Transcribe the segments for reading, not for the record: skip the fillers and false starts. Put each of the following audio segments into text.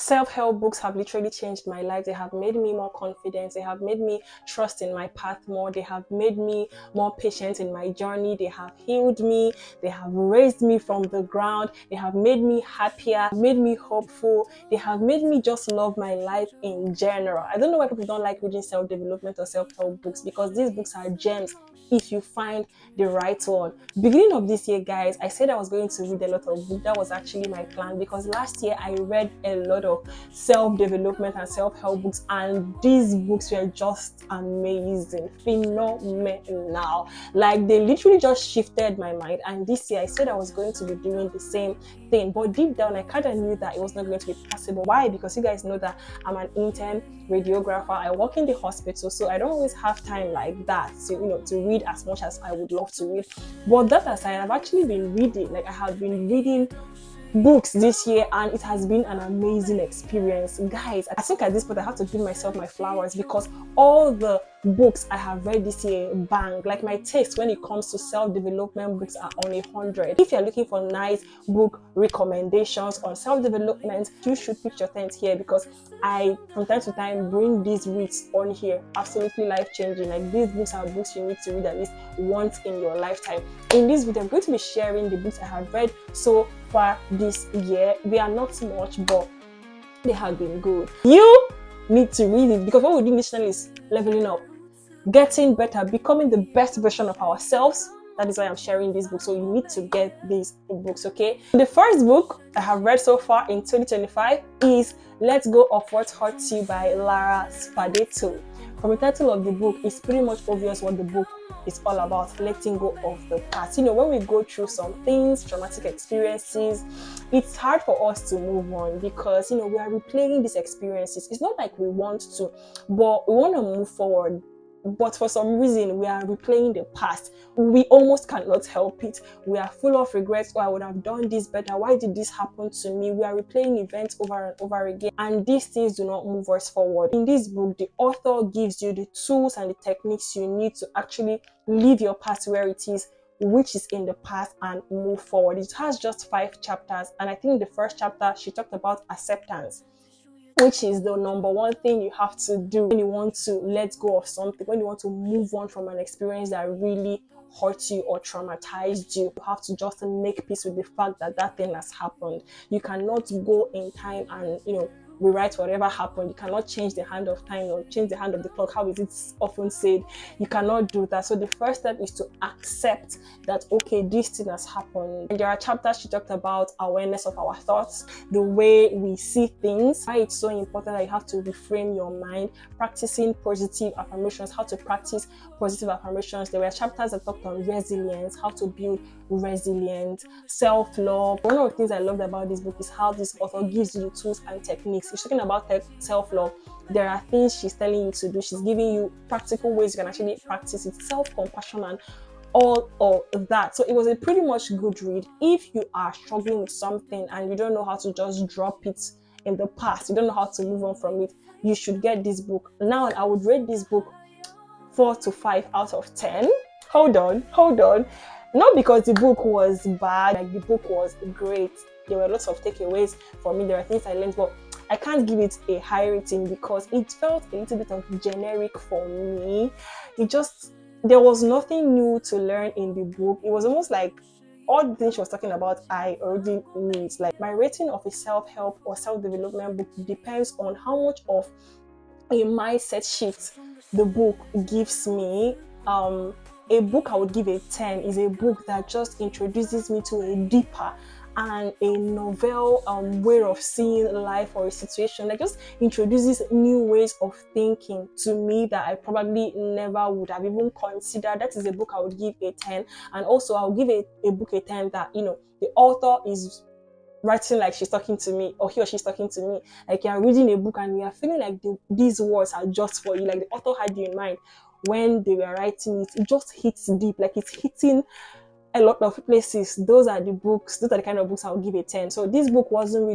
Self-help books have literally changed my life. They have made me more confident. They have made me trust in my path more. They have made me more patient in my journey. They have healed me. They have raised me from the ground. They have made me happier, made me hopeful. They have made me just love my life in general. I don't know why people don't like reading self-development or self-help books, because these books are gems if you find the right one. Beginning of this year, guys, I said I was going to read a lot of books. That was actually my plan, because last year I read a lot of self-development and self-help books, and these books were just amazing, phenomenal. Like, they literally just shifted my mind. And this year I said I was going to be doing the same thing, but deep down I kind of knew that it was not going to be possible. Why? Because you guys know that I'm an intern radiographer. I work in the hospital, so I don't always have time like that to read as much as I would love to read. But that aside, I've actually been reading. Like, I have been reading books this year, and it has been an amazing experience. Guys, I think at this point I have to give myself my flowers, because all the books I have read this year bang. Like, my taste when it comes to self-development books are on 100. If you're looking for nice book recommendations on self-development, you should pitch your tent here, because I from time to time bring these reads on here. Absolutely life-changing. Like, these books are books you need to read at least once in your lifetime. In this video, I'm going to be sharing the books I have read so far this year. They are not much, but they have been good. You need to read it, because what we do in this channel is leveling up, getting better, becoming the best version of ourselves. That is why I'm sharing this book. So you need to get these books, okay? The first book I have read so far in 2025 is Let Go of What Hurts You by Lara Spadetto. From the title of the book, it's pretty much obvious what the book is all about: letting go of the past. When we go through some things, traumatic experiences, it's hard for us to move on, because we are replaying these experiences. It's not like we want to, but we want to move forward. But for some reason, we are replaying the past. We almost cannot help it. We are full of regrets. Oh, I would have done this better. Why did this happen to me? We are replaying events over and over again. And these things do not move us forward. In this book, the author gives you the tools and the techniques you need to actually leave your past where it is, which is in the past, and move forward. It has just 5 chapters. And I think the first chapter, she talked about acceptance, which is the number one thing you have to do when you want to let go of something, when you want to move on from an experience that really hurt you or traumatized you. You have to just make peace with the fact that that thing has happened. You cannot go in time and rewrite whatever happened. You cannot change the hand of time or change the hand of the clock. How is it often said? You cannot do that. So the first step is to accept that, okay, this thing has happened. And there are chapters she talked about awareness of our thoughts, the way we see things, why it's so important that you have to reframe your mind, practicing positive affirmations, how to practice positive affirmations. There were chapters that talked on resilience, how to build resilience, self-love. One of the things I loved about this book is how this author gives you the tools and techniques. She's talking about self-love. There are things she's telling you to do. She's giving you practical ways you can actually practice it, self-compassion and all of that. So it was a pretty much good read. If you are struggling with something and you don't know how to just drop it in the past, you don't know how to move on from it, you should get this book. Now, I would rate this book 4 to 5 out of 10. Hold on. Not because the book was bad, like, the book was great. There were lots of takeaways for me. There are things I learned, but I can't give it a high rating because it felt a little bit of generic for me. There was nothing new to learn in the book. It was almost like all the things she was talking about, I already knew it. Like, my rating of a self-help or self-development book depends on how much of a mindset shift the book gives me. A book I would give a 10 is a book that just introduces me to a deeper and a novel way of seeing life or a situation. Like, just introduces new ways of thinking to me that I probably never would have even considered. That is a book I would give a 10. And also, I'll give a book a 10 that the author is writing like she's talking to me, or he or she's talking to me. Like, you're reading a book and you're feeling like these words are just for you. Like, the author had you in mind when they were writing it. It just hits deep, like it's hitting a lot of places. Those are the kind of books I'll give a 10. So this book didn't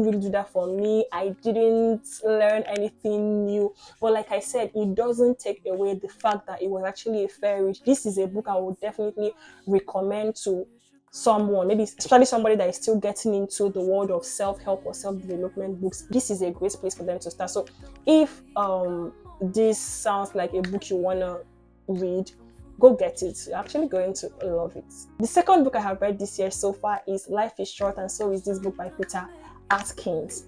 really do that for me. I didn't learn anything new. But like I said, it doesn't take away the fact that it was actually a fair read. This is a book I would definitely recommend to someone, maybe especially somebody that is still getting into the world of self-help or self-development books, this is a great place for them to start. So if this sounds like a book you want to read, go get it. You're actually going to love it. The second book I have read this year so far is Life is Short and So Is This Book by Peter Atkins.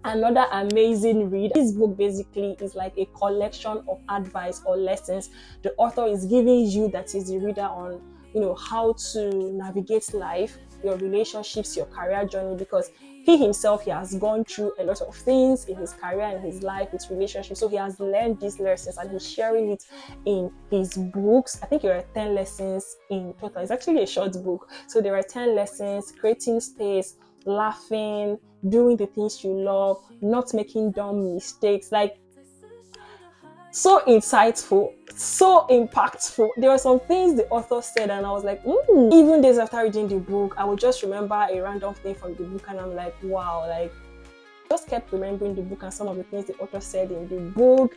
Another amazing read. This book basically is like a collection of advice or lessons the author is giving you, that is the reader, on how to navigate life, your relationships, your career journey, because he himself, he has gone through a lot of things in his career, in his life, his relationships. So he has learned these lessons and he's sharing it in his books. I think there are 10 lessons in total. It's actually a short book. So there are 10 lessons: creating space, laughing, doing the things you love, not making dumb mistakes. Like, so insightful, so impactful. There are some things the author said and I was like, even days after reading the book, I would just remember a random thing from the book and I'm like, wow, like, just kept remembering the book and some of the things the author said in the book.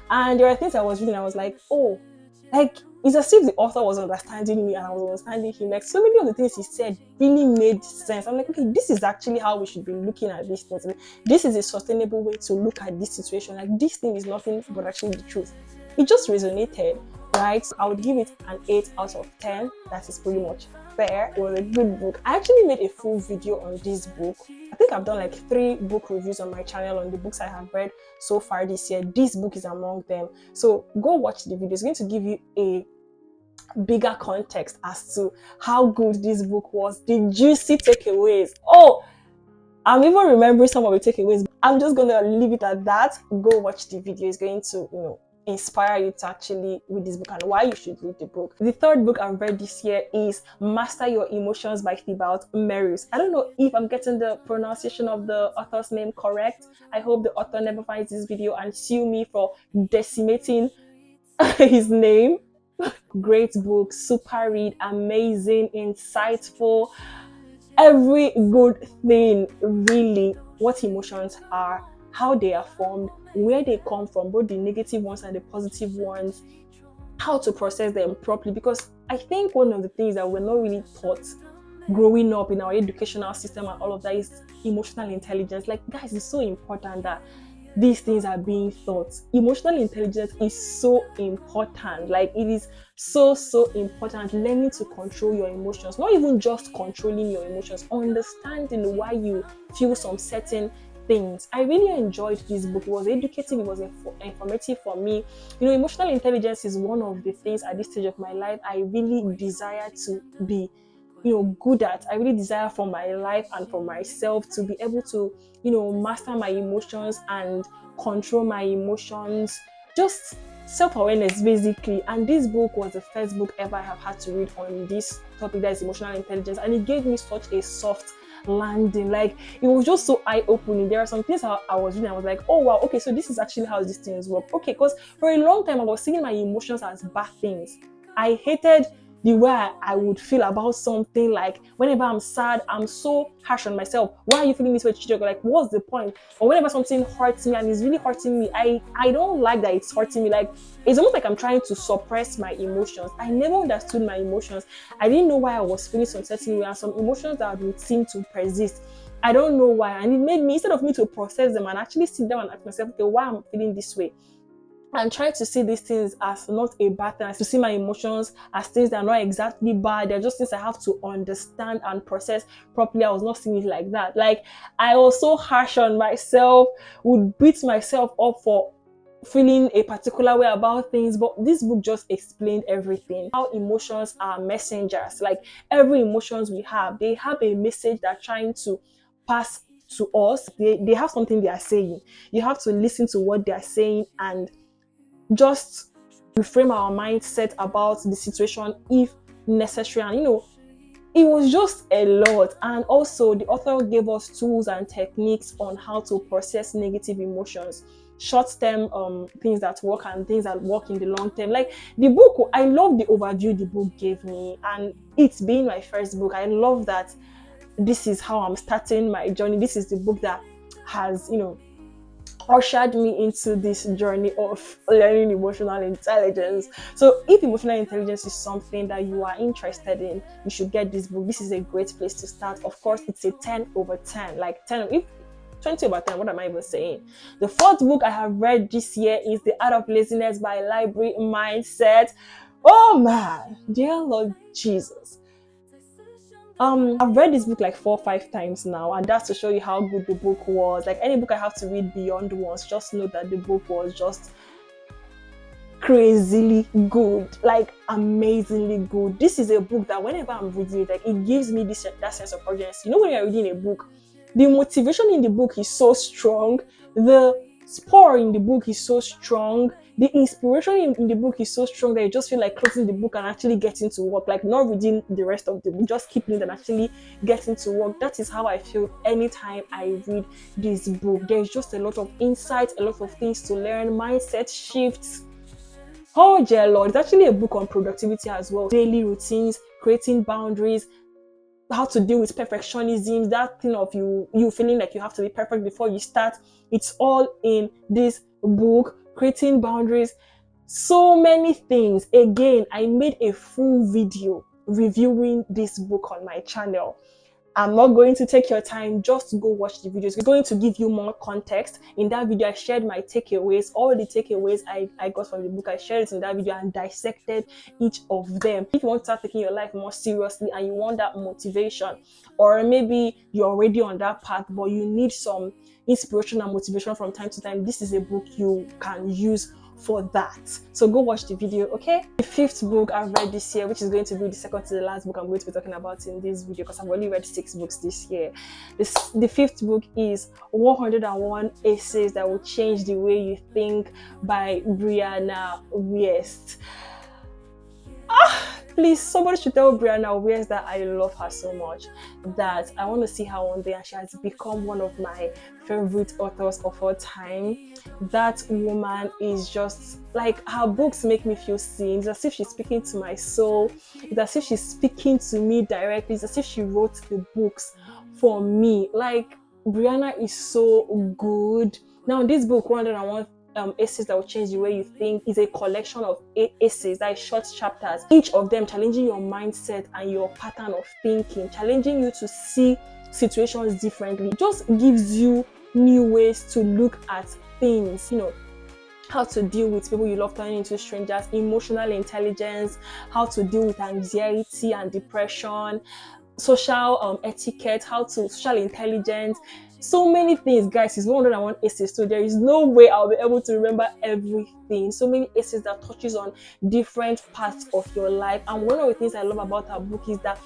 And there are things I was reading, I was like, oh, like, it's as if the author was understanding me and I was understanding him. Like, so many of the things he said really made sense. I'm like, okay, this is actually how we should be looking at these things. This is a sustainable way to look at this situation. Like, this thing is nothing but actually the truth. It just resonated, right? So I would give it an 8 out of 10. That is pretty much fair. It was a good book. I actually made a full video on this book. I think I've done like 3 book reviews on my channel on the books I have read so far this year. This book is among them. So go watch the video. It's going to give you a bigger context as to how good this book was, the juicy takeaways. Oh, I'm even remembering some of the takeaways. I'm just gonna leave it at that. Go watch the video. It's going to inspire you to actually read this book and why you should read the book. The third book I've read this year is Master Your Emotions by Thibaut Meurisse. I don't know if I'm getting the pronunciation of the author's name correct. I hope the author never finds this video and sue me for decimating his name. Great book, super read, amazing, insightful, every good thing, really. What emotions are, how they are formed, where they come from, both the negative ones and the positive ones, how to process them properly. Because I think one of the things that we're not really taught growing up in our educational system and all of that is emotional intelligence. Like, guys, it's so important that these things are being taught. Emotional intelligence is so important. Like, it is so important. Learning to control your emotions, not even just controlling your emotions, understanding why you feel some certain things. I really enjoyed this book. It was educative, it was informative for me. Emotional intelligence is one of the things at this stage of my life I really desire to be good at. I really desire for my life and for myself to be able to master my emotions and control my emotions, just self-awareness basically. And this book was the first book ever I have had to read on this topic, that is emotional intelligence, and it gave me such a soft landing. Like, it was just so eye-opening. There are some things I was reading, I was like, oh wow, okay, so this is actually how these things work. Okay, because for a long time I was seeing my emotions as bad things. I hated the way I would feel about something. Like, whenever I'm sad, I'm so harsh on myself. Why are you feeling this way, Chijogo? Like, what's the point? Or whenever something hurts me and it's really hurting me, I don't like that it's hurting me. Like, it's almost like I'm trying to suppress my emotions. I never understood my emotions. I didn't know why I was feeling some certain way, and some emotions that would seem to persist. I don't know why. And it made me, instead of me to process them and actually sit down and ask myself, okay, why am I feeling this way? And try to see these things as not a bad thing, as to see my emotions as things that are not exactly bad. They're just things I have to understand and process properly. I was not seeing it like that. Like, I was so harsh on myself, would beat myself up for feeling a particular way about things. But this book just explained everything. How emotions are messengers. Like, every emotions we have, they have a message they're trying to pass to us. They have something they are saying. You have to listen to what they are saying and just reframe our mindset about the situation if necessary. And it was just a lot. And also, the author gave us tools and techniques on how to process negative emotions, short-term things that work and things that work in the long term. Like, the book, I love the overview the book gave me, and it's being my first book, I love that this is how I'm starting my journey. This is the book that has ushered me into this journey of learning emotional intelligence. So if emotional intelligence is something that you are interested in, you should get this book. This is a great place to start. Of course, it's a 10 over 10, like 10, if 20 over 10, what am I even saying? The fourth book I have read this year is The Art of Laziness by Library Mindset. Oh man, dear Lord Jesus. I've read this book like 4 or 5 times now, and that's to show you how good the book was. Like any book I have to read beyond once, just know that the book was just crazily good, like amazingly good. This is a book that whenever I'm reading it, like it gives me that sense of urgency. You know, when you're reading a book, the motivation in the book is so strong, the spur in the book is so strong, the inspiration in the book is so strong that you just feel like closing the book and actually getting to work, like not reading the rest of the book, just keeping it and actually getting to work. That is how I feel anytime I read this book. There's just a lot of insights, a lot of things to learn, mindset shifts. Oh dear Lord, it's actually a book on productivity as well. Daily routines, creating boundaries, how to deal with perfectionism, that thing of you feeling like you have to be perfect before you start. It's all in this book. Creating boundaries, so many things. Again, I made a full video reviewing this book on my channel. I'm not going to take your time, just go watch the videos. We're going to give you more context. In that video, I shared my takeaways, all the takeaways I got from the book. I shared it in that video and dissected each of them. If you want to start taking your life more seriously and you want that motivation, or maybe you're already on that path, but you need some inspiration and motivation from time to time, this is a book you can use for that. So go watch the video, okay? The fifth book I've read this year, which is going to be the second to the last book I'm going to be talking about in this video, because I've only read 6 books this year. The fifth book is 101 Essays That Will Change the Way You Think by Brianna Wiest. Please, somebody should tell Brianna Wiest that I love her so much, that I want to see her one day, and she has become one of my favorite authors of all time. That woman is just like, her books make me feel seen. It's as if she's speaking to my soul. It's as if she's speaking to me directly. It's as if she wrote the books for me. Like, Brianna is so good. Now, this book, 101 Essays That Will Change the Way You Think, is a collection of essays, that is short chapters, each of them challenging your mindset and your pattern of thinking, challenging you to see situations differently. It just gives you new ways to look at things, you know, how to deal with people you love turning into strangers, emotional intelligence, how to deal with anxiety and depression, social etiquette, social intelligence. So many things, guys. It's 101 essays, so there is no way I'll be able to remember everything. So many essays that touches on different parts of your life. And one of the things I love about her book is that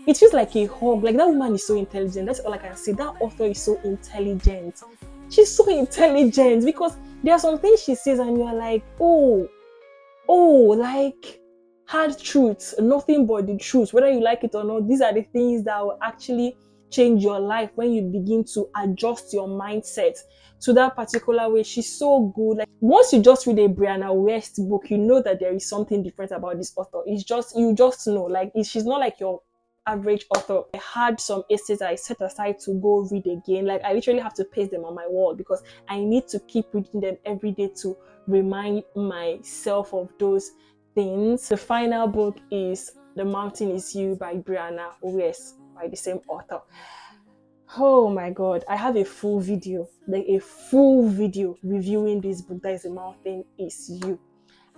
it feels like a hug. Like, that woman is so intelligent. That's all I can say. That author is so intelligent. She's so intelligent, because there are some things she says and you're like, oh, like hard truths, nothing but the truth, whether you like it or not. These are the things that will actually change your life when you begin to adjust your mindset to that particular way. She's so good. Like, once you just read a Brianna Wiest book, you know that there is something different about this author. It's just, you just know, like, she's not like your average author. I had some essays I set aside to go read again. Like, I literally have to paste them on my wall because I need to keep reading them every day to remind myself of those things. The final book is The Mountain Is You by Brianna Wiest, by the same author. Oh my god, I have a full video, like a full video reviewing this book, that is The Mountain Is You.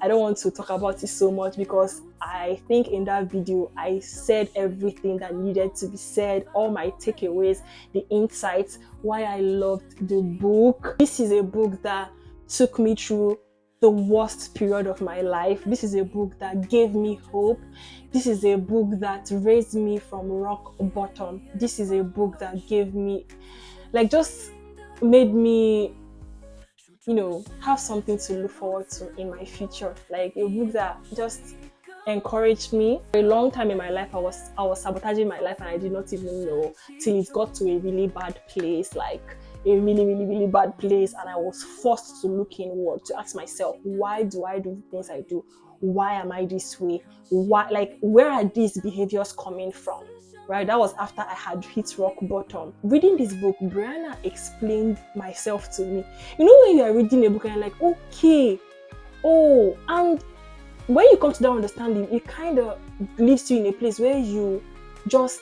I don't want to talk about it so much because I think in that video I said everything that needed to be said, all my takeaways, the insights, why I loved the book. This is a book that took me through the worst period of my life. This is a book that gave me hope. This is a book that raised me from rock bottom. This is a book that gave me, like, just made me, you know, have something to look forward to in my future. Like, a book that just encouraged me. For a long time in my life, I was sabotaging my life and I did not even know, till it got to a really bad place, like a really bad place, and I was forced to look inward, to ask myself, why do I do the things I do? Why am I this way? Why, like, where are these behaviors coming from? right? That was after I had hit rock bottom. Reading this book, Brianna explained myself to me. You know, when you are reading a book and you're like, okay, oh, and when you come to that understanding, it kind of leaves you in a place where you just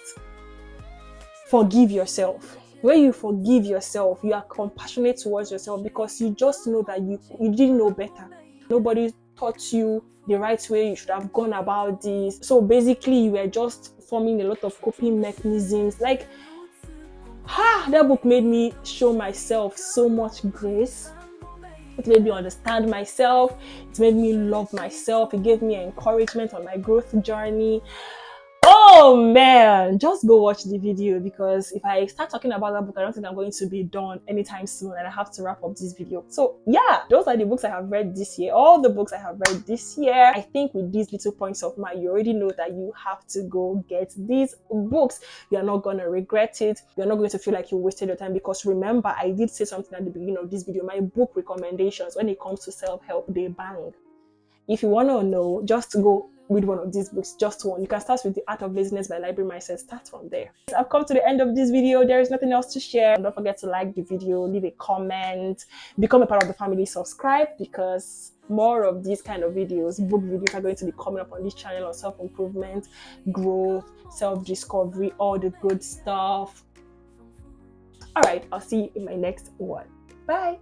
forgive yourself. Where you forgive yourself, you are compassionate towards yourself because you just know that you didn't know better. Nobody taught you the right way you should have gone about this. So basically, you were just forming a lot of coping mechanisms. Like, that book made me show myself so much grace. It made me understand myself. It made me love myself. It gave me encouragement on my growth journey. Oh man, just go watch the video, because if I start talking about that book, I don't think I'm going to be done anytime soon, and I have to wrap up this video. So yeah, those are the books I have read this year. All the books I have read this year. I think with these little points of mine, you already know that you have to go get these books. You're not going to regret it. You're not going to feel like you wasted your time, because remember, I did say something at the beginning of this video. My book recommendations when it comes to self-help, they bang. If you want to know, just go read one of these books, just one. You can start with The Art of Laziness by Library Mindset. Start from there. I've come to the end of this video. There is nothing else to share. Don't forget to like the video, leave a comment, become a part of the family, subscribe, because more of these kind of videos, book videos, are going to be coming up on this channel on self-improvement, growth, self-discovery, all the good stuff. All right, I'll see you in my next one. Bye.